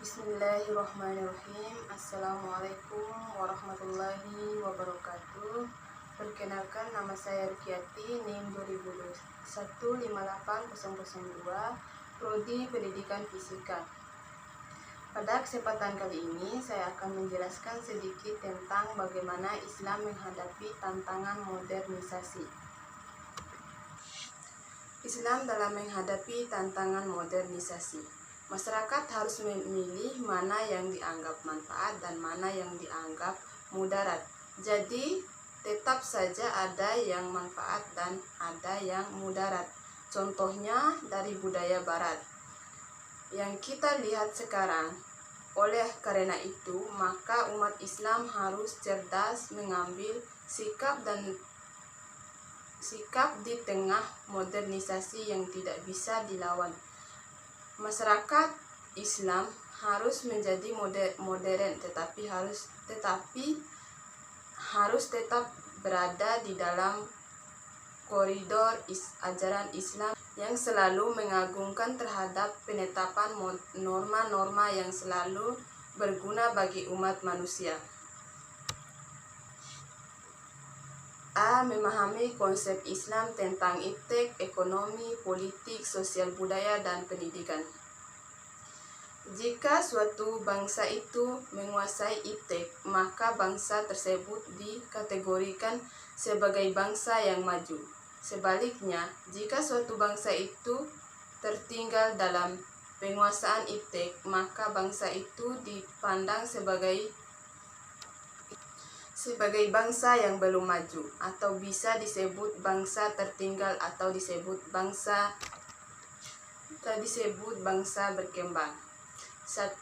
Bismillahirrahmanirrahim. Assalamualaikum warahmatullahi wabarakatuh. Perkenalkan, nama saya Rukiati, NIM 2021-58002, Prodi Pendidikan Fisika. Pada kesempatan kali ini, saya akan menjelaskan sedikit tentang bagaimana Islam menghadapi tantangan modernisasi. Islam dalam menghadapi tantangan modernisasi. Masyarakat harus memilih mana yang dianggap manfaat dan mana yang dianggap mudarat. Jadi, tetap saja ada yang manfaat dan ada yang mudarat. Contohnya dari budaya barat yang kita lihat sekarang. Oleh karena itu, maka umat Islam harus cerdas mengambil sikap di tengah modernisasi yang tidak bisa dilawan. Masyarakat Islam harus menjadi modern, tetapi harus tetap berada di dalam koridor ajaran Islam yang selalu mengagungkan terhadap penetapan norma-norma yang selalu berguna bagi umat manusia. A. Memahami konsep Islam tentang iptek, ekonomi, politik, sosial budaya, dan pendidikan. Jika suatu bangsa itu menguasai iptek, maka bangsa tersebut dikategorikan sebagai bangsa yang maju. Sebaliknya, jika suatu bangsa itu tertinggal dalam penguasaan iptek, maka bangsa itu dipandang sebagai bangsa yang belum maju, atau bisa disebut bangsa tertinggal atau disebut bangsa berkembang. 1.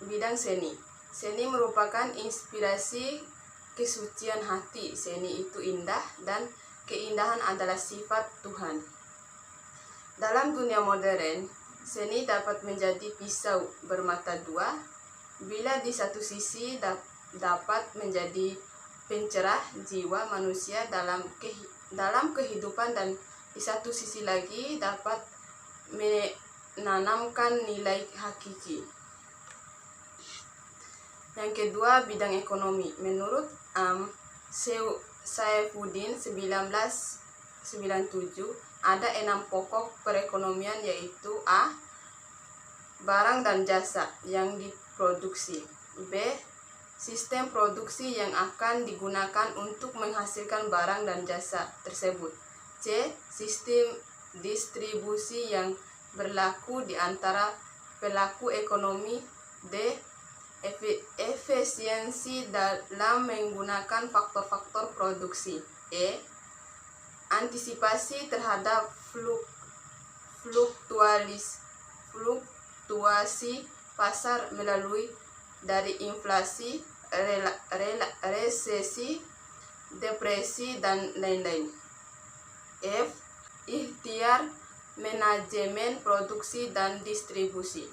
Bidang seni. Seni merupakan inspirasi kesucian hati. Seni itu indah dan keindahan adalah sifat Tuhan. Dalam dunia modern, seni dapat menjadi pisau bermata dua. Bila di satu sisi dapat menjadi pencerah jiwa manusia dalam kehidupan, dan di satu sisi lagi dapat menanamkan nilai hakiki. Yang kedua, bidang ekonomi. Menurut Saifuddin 1997, ada 6 pokok perekonomian, yaitu A. Barang dan jasa yang diproduksi. B. Sistem produksi yang akan digunakan untuk menghasilkan barang dan jasa tersebut. C. Sistem distribusi yang berlaku di antara pelaku ekonomi. D. Efisiensi dalam menggunakan faktor-faktor produksi. E. Antisipasi terhadap fluktuasi pasar melalui dari inflasi, resesi, depresi, dan lain-lain. F. Ikhtiar manajemen produksi dan distribusi.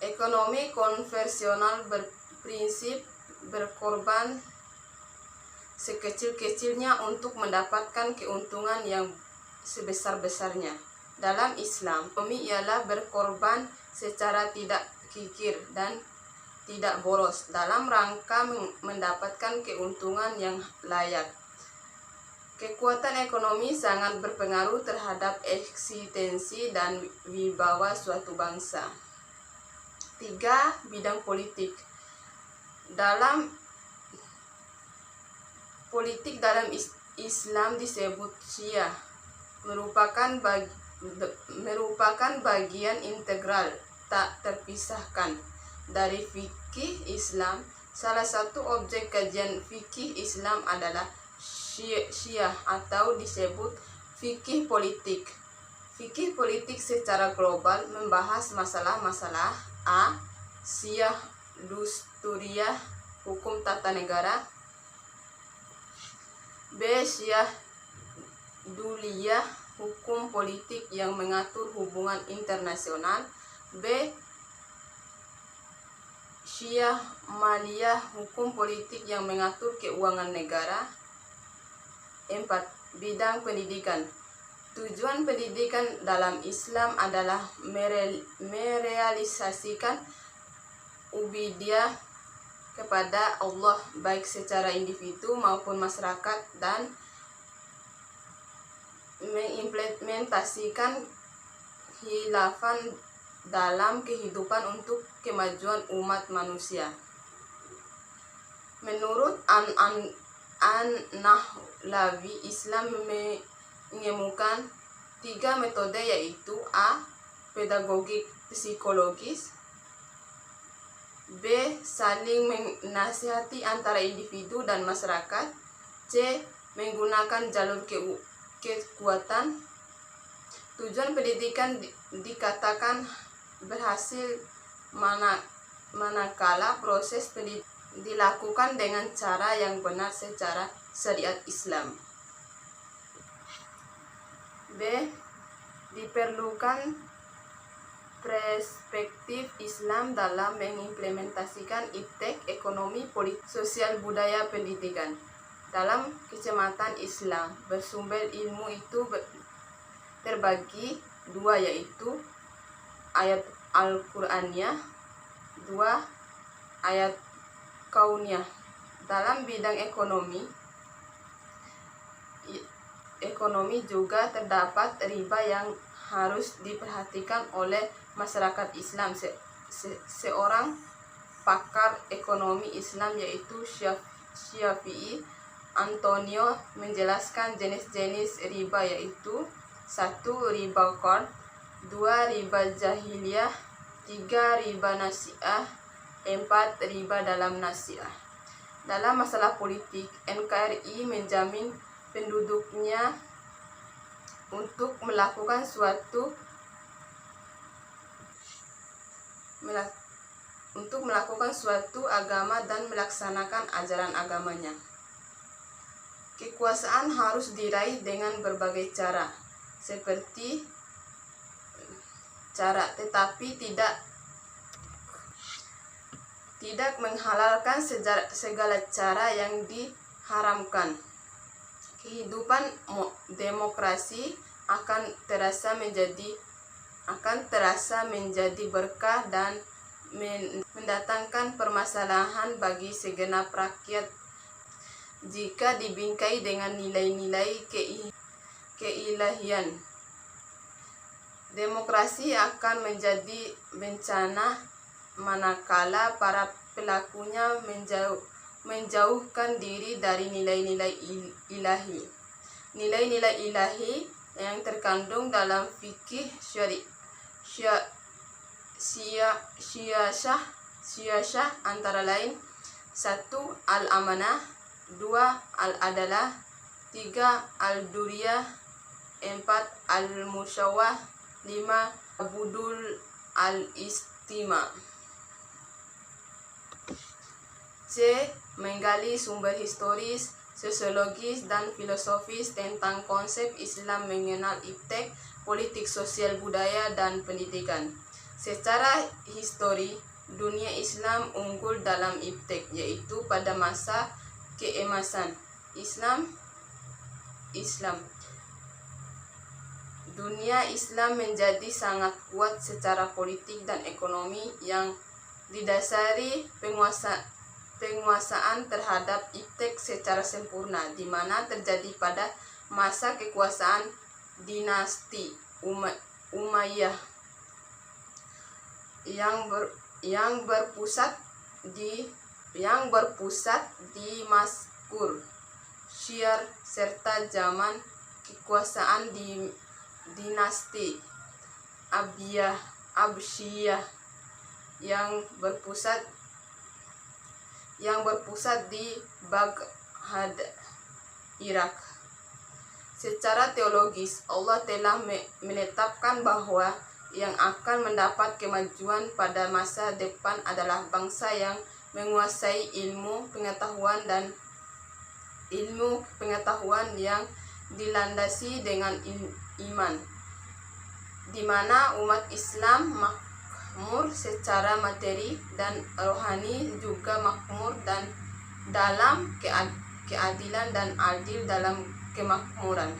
Ekonomi konvensional berprinsip berkorban sekecil-kecilnya untuk mendapatkan keuntungan yang sebesar-besarnya. Dalam Islam, ekonomi ialah berkorban secara tidak kikir dan tidak boros dalam rangka mendapatkan keuntungan yang layak. Kekuatan ekonomi sangat berpengaruh terhadap eksistensi dan wibawa suatu bangsa. 3. Bidang politik. Dalam Islam disebut Syiah, merupakan bagian integral tak terpisahkan dari fikih Islam. Salah satu objek kajian fikih Islam adalah Syiah atau disebut fikih politik. Fikih politik secara global membahas masalah-masalah A. Syiah Dusturiyah, hukum tata negara. B. Syiah Duliyah, hukum politik yang mengatur hubungan internasional. B. Syiah Maliyah, hukum politik yang mengatur keuangan negara. 4. Bidang pendidikan. Tujuan pendidikan dalam Islam adalah merealisasikan ubudiyah kepada Allah baik secara individu maupun masyarakat dan mengimplementasikan khilafah dalam kehidupan untuk kemajuan umat manusia. Menurut An-Nahlawi, Islam mengemukakan 3 metode, yaitu A. Pedagogik psikologis, B. Saling menasihati antara individu dan masyarakat, C. Menggunakan jalur kekuatan. Tujuan pendidikan dikatakan berhasil manakala proses pendidikan dilakukan dengan cara yang benar secara syariat Islam. B. Diperlukan perspektif Islam dalam mengimplementasikan iptek ekonomi, politik, sosial, budaya, pendidikan. Dalam kacamata Islam, bersumber ilmu itu terbagi 2, yaitu ayat Al-Qur'aniyah, 2. Ayat kauniyah. Dalam bidang ekonomi juga terdapat riba yang harus diperhatikan oleh masyarakat Islam. Seorang pakar ekonomi Islam, yaitu Syafi'i Antonio, menjelaskan jenis-jenis riba, yaitu 1. Riba qard, 2. Riba jahiliyah, 3. Riba nasi'ah, 4. Riba dalam nasi'ah. Dalam masalah politik, NKRI menjamin penduduknya untuk melakukan suatu agama dan melaksanakan ajaran agamanya. Kekuasaan harus diraih dengan berbagai cara, tetapi tidak menghalalkan segala cara yang diharamkan. Kehidupan demokrasi akan terasa menjadi berkah dan mendatangkan permasalahan bagi segenap rakyat jika dibingkai dengan nilai-nilai keilahian. Demokrasi akan menjadi bencana manakala para pelakunya menjauhkan diri dari nilai-nilai ilahi. Nilai-nilai ilahi yang terkandung dalam fikih syiasah antara lain: 1. Al-amanah, 2. Al-adalah, 3. Al-duriyah, 4. Al-musyawah, 5. Abudul al-istima. C. Menggali sumber historis, sosiologis, dan filosofis tentang konsep Islam mengenal iptek, politik, sosial, budaya, dan pendidikan. Secara histori, dunia Islam unggul dalam iptek, yaitu pada masa keemasan Islam. Dunia Islam menjadi sangat kuat secara politik dan ekonomi yang didasari penguasaan terhadap iptek secara sempurna, di mana terjadi pada masa kekuasaan dinasti Umayyah yang berpusat di Maskur, Syir, serta zaman kekuasaan di dinasti Abbasiyah yang berpusat di Baghdad, Irak. Secara teologis, Allah telah menetapkan bahwa yang akan mendapat kemajuan pada masa depan adalah bangsa yang menguasai ilmu pengetahuan yang dilandasi dengan iman, di mana umat Islam makmur secara materi dan rohani, juga makmur dan dalam keadilan dan adil dalam kemakmuran.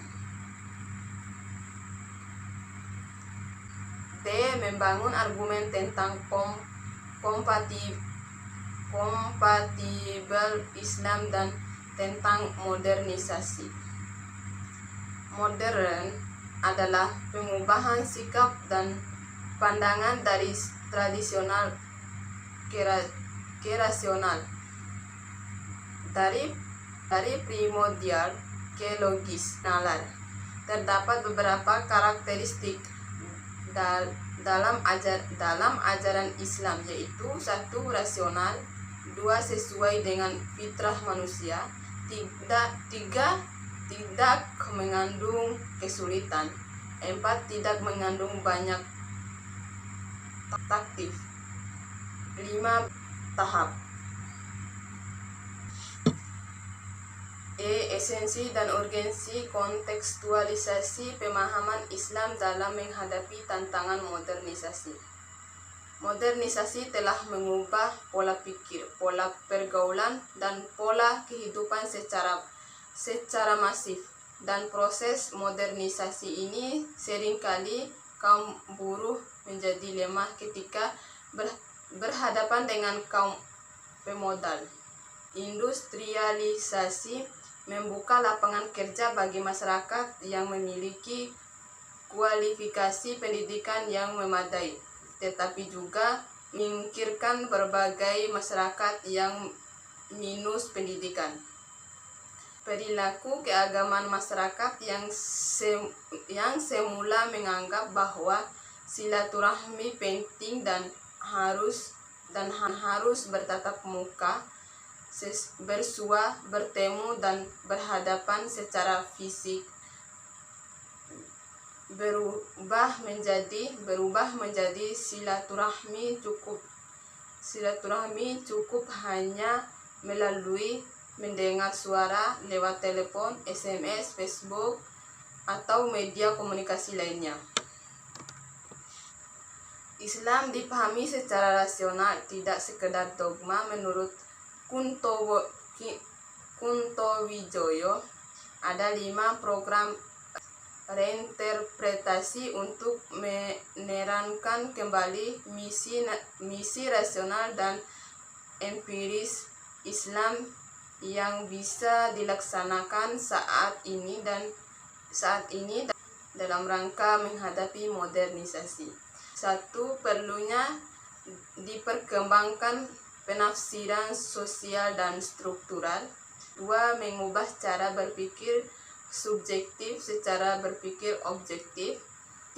Membangun argumen tentang kompatibel Islam dan tentang modernisasi. Modern adalah pengubahan sikap dan pandangan dari tradisional ke rasional, dari primordial ke logis. Nalar terdapat beberapa karakteristik dalam ajaran Islam, yaitu 1. Rasional, 2. Sesuai dengan fitrah manusia, 3. Tidak mengandung kesulitan, 4. Tidak mengandung banyak taktif, 5. Tahap. Esensi dan urgensi kontekstualisasi pemahaman Islam dalam menghadapi tantangan modernisasi. Modernisasi telah mengubah pola pikir, pola pergaulan, dan pola kehidupan secara masif. Dan proses modernisasi ini seringkali kaum buruh menjadi lemah ketika berhadapan dengan kaum pemodal. Industrialisasi membuka lapangan kerja bagi masyarakat yang memiliki kualifikasi pendidikan yang memadai, tetapi juga menyingkirkan berbagai masyarakat yang minus pendidikan. Perilaku keagamaan masyarakat yang semula menganggap bahwa silaturahmi penting dan harus bertatap muka, bersua, bertemu, dan berhadapan secara fisik, berubah menjadi silaturahmi cukup hanya melalui mendengar suara lewat telepon, SMS, Facebook, atau media komunikasi lainnya. Islam dipahami secara rasional, tidak sekedar dogma. Menurut Kuntowijoyo, ada 5 program reinterpretasi untuk menerangkan kembali misi rasional dan empiris Islam yang bisa dilaksanakan saat ini dalam rangka menghadapi modernisasi. 1. Perlunya diperkembangkan penafsiran sosial dan struktural. 2. Mengubah cara berpikir subjektif secara berpikir objektif.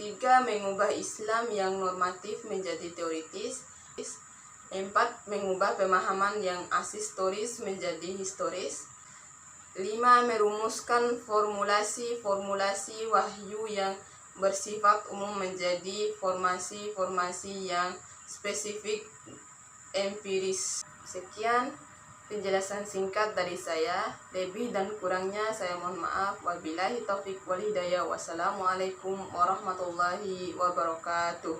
3. Mengubah Islam yang normatif menjadi teoritis. 4. Mengubah pemahaman yang asistoris menjadi historis. 5. Merumuskan formulasi wahyu yang bersifat umum menjadi formasi yang spesifik empiris. Sekian penjelasan singkat dari saya. Lebih dan kurangnya saya mohon maaf. Wabillahi taufiq wal hidayah. Wassalamualaikum warahmatullahi wabarakatuh.